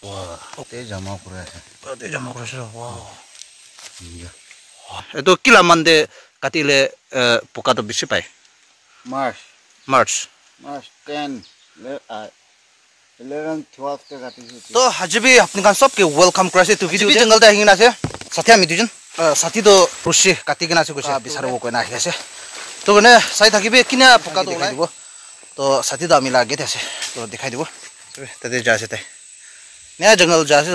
Wah, te jama kura hai. Te jama kura hai. Wow. Iya. Itu kila mande katile puka to bisi pai. March. March 10, 11, 12 ke kati sih. तो हजबी अपने कान सब के welcome करासे तो video जंगल दा हिंगना से साथी हामी दुजन साथी तो रुसी काटी किना से कुछ बिसार वो कोइ ना आखे से तो ने साइ थाकिबे किना पका तो दिखाइ दिबो तो साथी दा मिला गे थेसे तो दिखाइ दिबो तते जासे ते ने जंगल जासे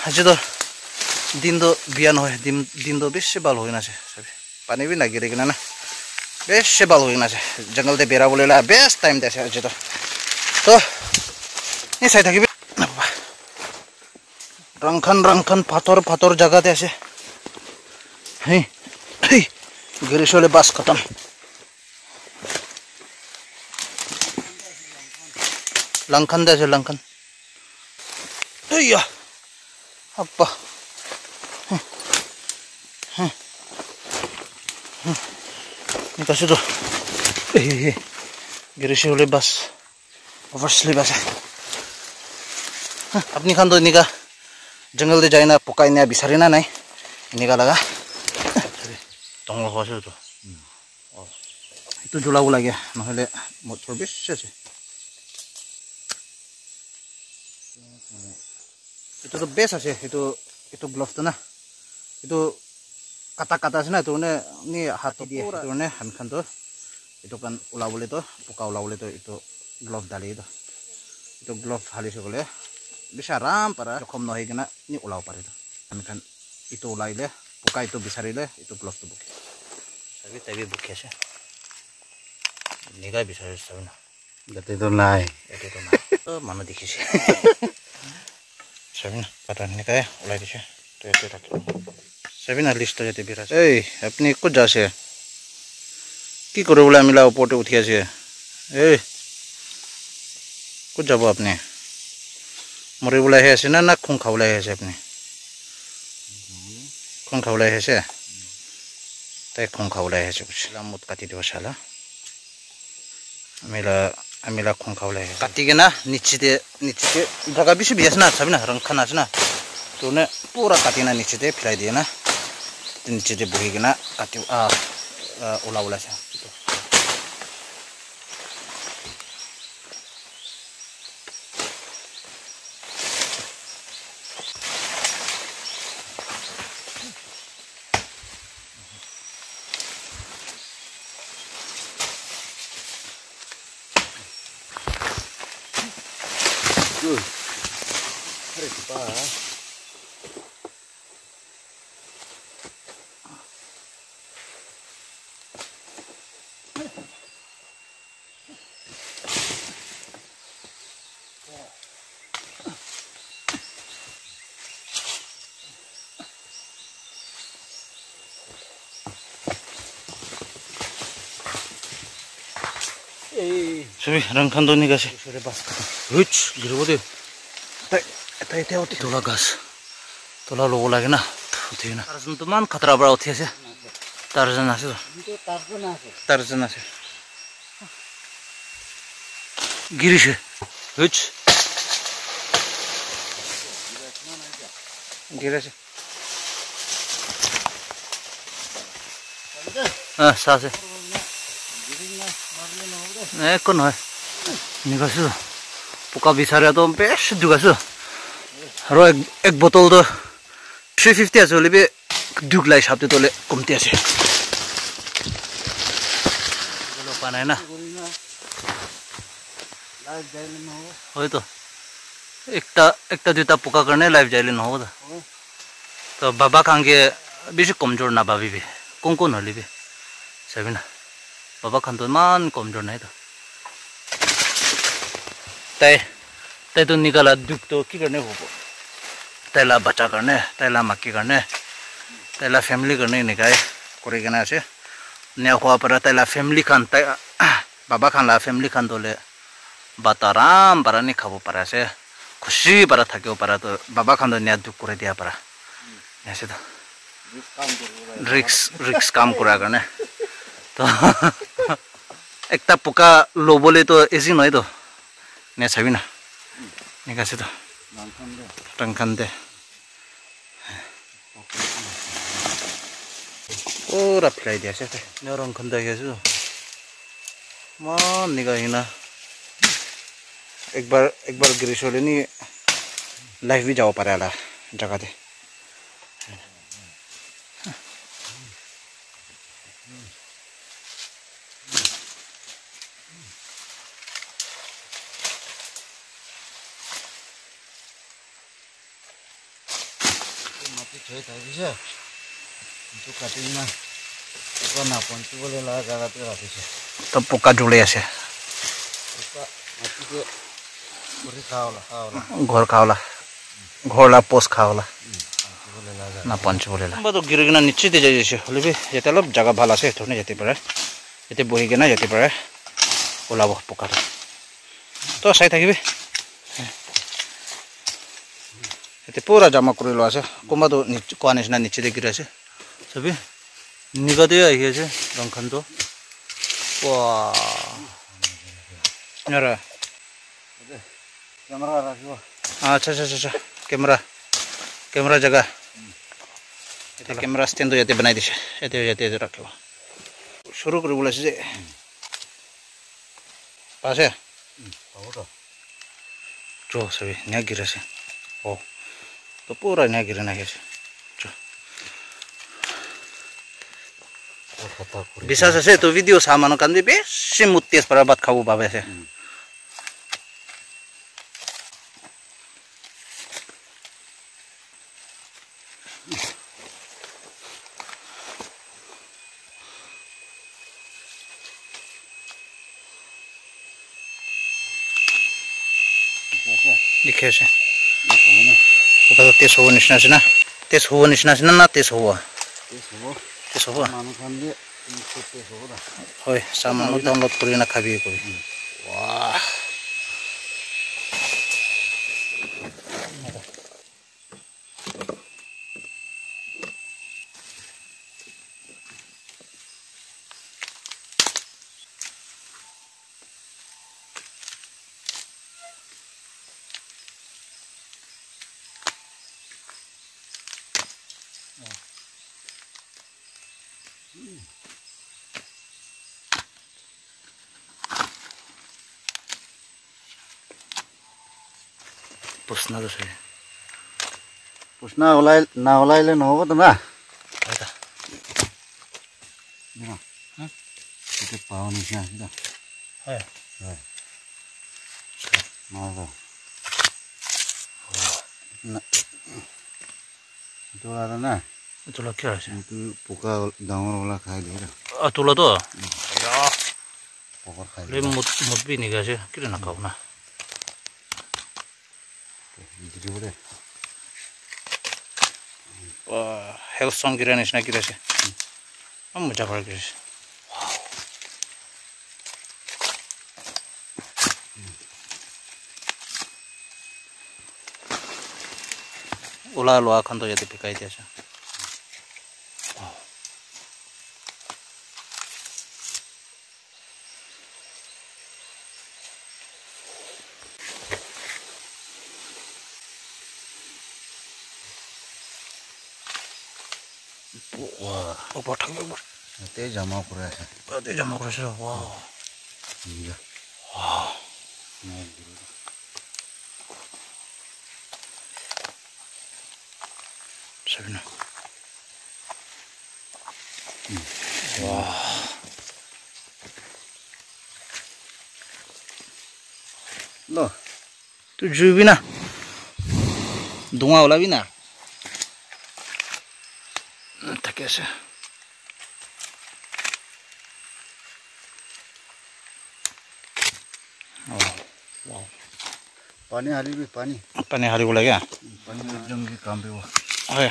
हजे तो दिन तो बियान होय दिन तो बेसे बाल होइना से सबै पानी भी नागिरे किना ना बेसे बाल होइना से जंगल ते बेरा बोलेला बेस्ट टाइम देसे हजे तो ini saya tadi rangkan pator jaga deh sih, hei, garis oleh bas katam, langkan deh sih langkan, iya, apa, ini kasih tuh, garis oleh bas, oversleep bas. अपनी खान तो इनका जंगल दे जाइना पुकाई ने बिसारे ना नहीं इनका लगा तंगल खासे तो itu jula gula ya নহলে motor বেশি আছে itu তো বেশ আছে itu glove তো না itu kata আছে না তো নি হাত দিয়ে তো নে হান খান তো itu kan ulabole to puka ulabole to itu glove dali to itu glove hali sekole bisa ram para jokom no higna ni ulau pare to kan itu ulaile puka itu bisarile itu glove to buke tapi buke ase niga bisare sabna Gate to nai to manu dikhise sabna pata niga ulai dise to ete rakhi sabna list to jete birase ei apni ko jase ki kore bole amila oporte uthi ase ei ko jabo apni मरे बोला है ऐसे ना खून खावला है ऐसे अपने खून खावला है ऐसे तय खून खावला है ऐसे कुछ लामुत काटी दो शाला अमेला खून खावला है काटी के ना नीचे जगह भी बियास ना सब ना रंग खाना ना तो ने पूरा काटी ना नीचे दे फिराई दिए ना नीचे दे बुही के ना काटी उला से Good. Hari pa. सभी रंग खान दोनी गासे रुच गिरबोदे ताई होती तोला गास तोला लोगो लागे ना उठी ना तारजन तो मान खतरा बड़ा उठी है तारजन आसे तारजन आसे गिरिश रुच गिरिश हाँ सासे नहीं कौन है निकासी तो पुका बिसारे तो बेस्ट दुकासी रो एक बोतल तो 350 আছে হলে দুক লাই সাথে তোলে কমতে আছে বলো পানায় না লাইভ যাইলে না হবে হয়তো একটা দুটা পোকা কারণে লাইভ যাইলে না হবে তো বাবা কাঙ্গে বেশি কমজোর না ভাবিবে কোন হলিবে সবই না बाबा खान तो मान कमजोर नहीं था तय तो निकाला दुख तो की करने हो तैला बच्चा करने तैला मक्की करने तैला फैमिली करने निकाय करे के ना से ने हुआ पर तैला फैमिली खान तय बाबा खान ला फैमिली खान तो ले बाताराम para नहीं खाबो para से खुशी para थके para तो बाबा खान तो ने दुख करे दिया para ऐसे तो रिक्स काम करा करने तो एक ता पुका लो बोले तो ऐसी नहीं तो ने सभी ना निकासी तो Rangkande. Pura play dia sih. Ini orang kanda gitu. Man nikah ini. एक बार गिरीशोले नहीं लाइफ भी जाओ पारे आला जगह दे माटी छोड़ ताकि से तो काटिंग ना तो ना पंचु बोले ला जगह पे रखी से तब पुका जुड़े ऐसे तो माटी के पूरी खाओला घर खाओला घर ला पोस्ट खाओला ना पंच बोले ला बात गिर गना नीचे दे जाइए होले भी ये तलब जगह भाला से थोड़े जाते पड़े ये बोही के ना जाते पड़े ओला वो पुका तो सही था कि भी ये पूरा जमा कर लो ऐसे कुम्बा तो नीचे कौन ना नीचे दे गिरा से सभी निकलते हैं ये रंगखन तो वाह यार कैमरा रखो अच्छा कैमरा जगह ये कैमरा स्टैंड तो जाते बनाई दी जाते रखे शुरू कर बोला से पास है जो सभी नया गिरा से ओ तो पूरा नया गिरा ना कैसे bisa saja itu video sama kan di simutis para bat kau bawa sih dikhe sih kalau tes huwa nisna sih na tes huwa Hoi, sama lu download kuri na kabi ko. Wah. Pusna tuh saya. Pusna olai le no tuh na. Ada. Nah. Itu pau nih sih dah. Hai. Mana? Nah. Itu ada na. Itu lagi lah sih. Itu puka dangor olah khai dia. Ah, tuh lah tuh. Ya. Pokok khai. Le mut bi nih guys ya. Kira nak kau na. Jadi boleh. Wah, health song kira nih sih. Kamu jabar kira sih. Wow. Ulah lo akan tuh jadi pikai dia sih. Wow. Wah, potong ber. Nanti jama kurang. Berarti jam aku rasa. Wow. Iya. Wow. Sabina. Wah. Loh, tujuh bina. Dunga olah bina. Tak कैसे wow पानी हाली भी पानी हाली बोला क्या पानी जंग के काम पे वो है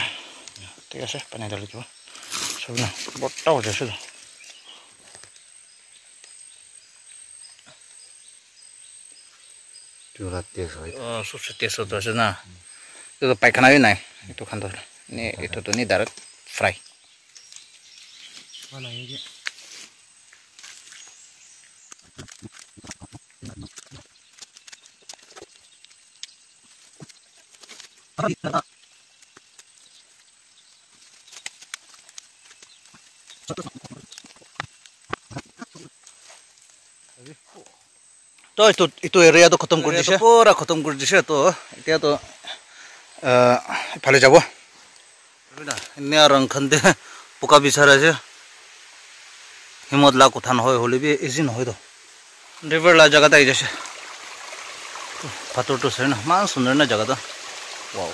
ठीक है पानी डाल दो सब ना बट्टा हो जाए जो रात तेज हो सुसु तेज होता है ना itu paikana ini naik itu kantor ini itu tuh ini direct fry mana ini তো এইটো এৰিয়া তো খতম কৰি দিছে পুৰা খতম কৰি দিছে তো এতিয়া তো ইফালে যাব এনে আৰু খান্তে পোকা বিচাৰাছে হিমত লা কথা নহয় হলে বি ইজি নহয় তো ৰিভাৰ লা জায়গাতে আহি যাছে পাথৰটো আছে না মান সুন্দৰ না জায়গাটা ওয়াও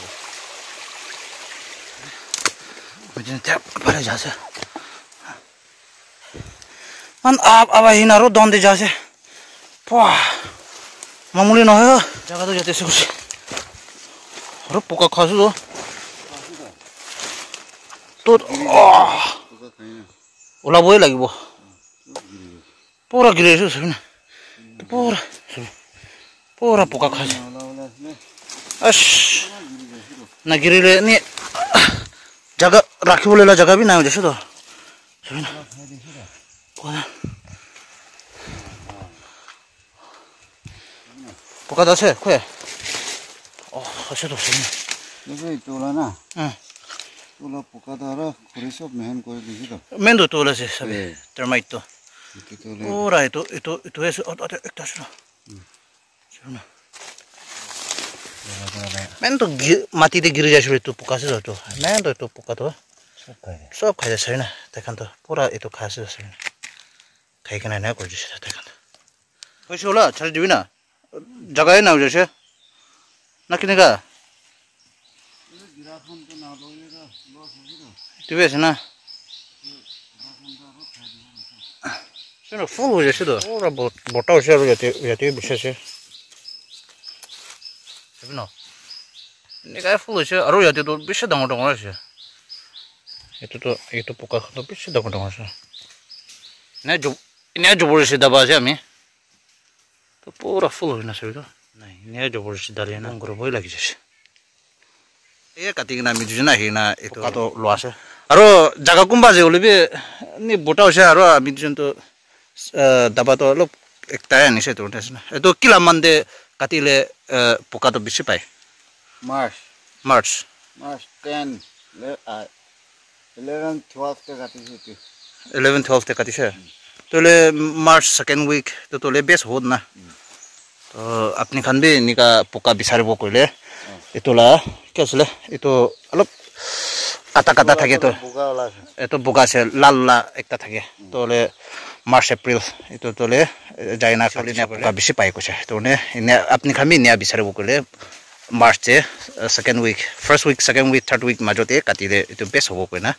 বুঝিন তে পাৰে যাছে মান আব হিনাৰো দন্দে যাছে পা মামুলি নহয় জায়গাটো যেতেছে খুশি আৰু পোকা খাইছো তো ওলাবই লাগিব পুৰা গিৰিছো না পুৰা পোকা খাইছে আস না গিৰিলে নি জায়গা ৰাখিবলৈ লা জায়গা বি নাই দেছো তো পোকা আছে কয় ও আছে তো দেখো তোলা না তোলা পোকা দ্বারা ঘুরে সব মেহন করে দিছি তো মেন্দু তোলাছে সবে টার্মাইট তো তোলে পুরা এটো এসে একটা আছে না মেন তো মাটিতে গিরে যাইছিল তো পোকা আছে তো মেন তো এটো পোকা তো সব খাই যাচ্ছে না দেখেন তো পুরা এটো খাইছে যাচ্ছে খাই কেনা না করে দিছে দেখেন হইছে ওলা ছাড়ি দিবি না জায়গায় না যাচ্ছে না কিনেগা তুই আছে না শুনো ফুল হয়ে যাচ্ছে তো ওরা বটা হচ্ছে আর যাতে বসেছে না এনেকাই ফুল হয়েছে আর ইয়াতে তো বেশি ডাঙর ডাঙর আছে এইটো পোকা তো বেশি ডাঙর ডাঙর আছে এনে জবরদস্তি দাবা আছে আমি তো পুরা ফুল হয়ে না তো নাই এনে জবরদস্তি দাঁড়িয়ে না করবই লাগি যাচ্ছে এই কাটি কিনা আমি দুজন আহি না এইটো কাটো লোৱা আছে আৰু জাগা কোনবা যে ওলিবি নি বটা হৈছে আৰু আমি দুজন তো দাবাটো অলপ একটাই আনিছে তো এইটো কিলা মান দে কাটিলে পোকাটো বেছি পায় মাৰ্চ 10 11 12 তে কাটিছে 11 12 তে কাটিছে তোলে মাৰ্চ সেকেন্ড উইক তো তোলে বেছ হোদ না তো আপনি খান বি নিকা পোকা বিচাৰিব কইলে এটোলা কি আছিলে এটো অলপ কাটা কাটা থাকে তো এটো বোকা আছে লাল লাল একটা থাকে তোলে মার্চ এপ্রিল এটো তোলে যায় না খালি না পোকা বেশি পাই কইছে তো নে আপনি খামি নিয়া বিচাৰিব কইলে March second week first week second week third week মাজতে কাটিলে এটো বেছ হ'ব কই না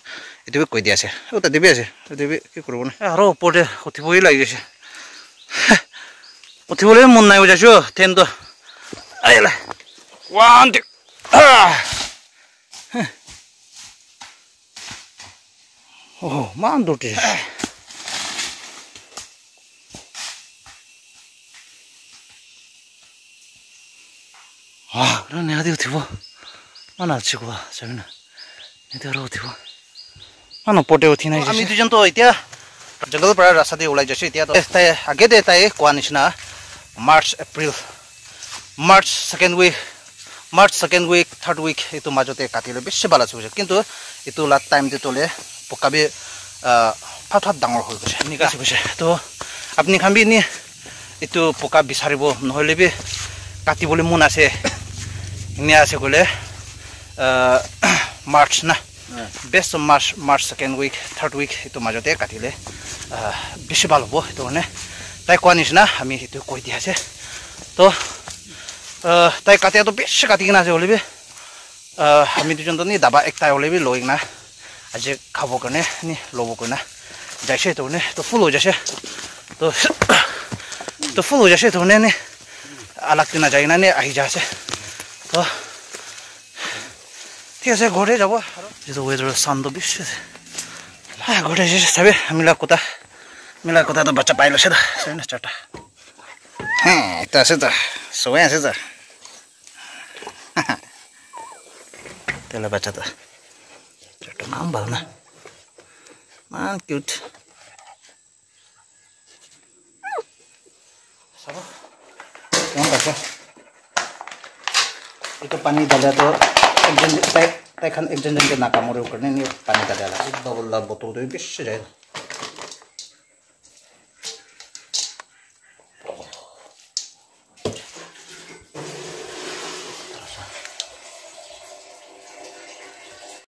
এটো কৈ দি আছে ওটা দিবি আছে দিবি কি করব না আৰু ওপৰতে উঠিবই লাগিছে উঠিবলৈ মন নাই যাইছো তেন তো আইলা 1 2 oh man dote ran ne adi uthibo mana chigo sabina ete aro uthibo mana pote uthi nai ami dujon to itia jungle para rasta de ulai jase itia to tai age de tai kwa nishna march second week third week etu majote katile beshi bala chuje kintu etu la time de tole pokabe ফাঠাত ডাঙৰ হৈ গৈছে নিকাছে গৈছে তো আপুনি খাবি নি এটো পোকা বিচাৰিব নহলে বি কাটিবলৈ মন আছে ইনে আছে গলে মাৰ্চ না বেষ্ট March second week third week এটো মাজতে কাটিলে বেছি ভাল হ'ব এটো মানে তাই কোৱা নিচিনা আমি এটো কৈ দি আছে তো তাই কাটিয়াটো বেছি কাটি কিনা আছে হলে আমি দুজন তো নি দাবা একটাই হলে বি লৈ না আজি খাব কাৰণে নি লব কইনা যাইছে তো নে তো ফুল হৈ যাছে তো ফুল হৈ যাছে তো নে আলাক দিনা যাই না নে আহি যাছে তো ঠিক আছে ঘৰে যাব আৰু যেটো ওয়েদাৰ সান্দো বেছি ঘৰে যাইছে সবে মিলা কথা তো বাচ্চা পাই লৈছে না চাটা হ্যাঁ এটা আছে তো সবাই আছে তো তেলা বাচ্চা তো চাটা নাম ভালো না মান কিউট सब कौन बचा ये तो पानी डाला तो তাই খান একজন জনকে নাকামরে করনে নি পানি কাটালা ডাবল লা বোতল তো বেশি যায়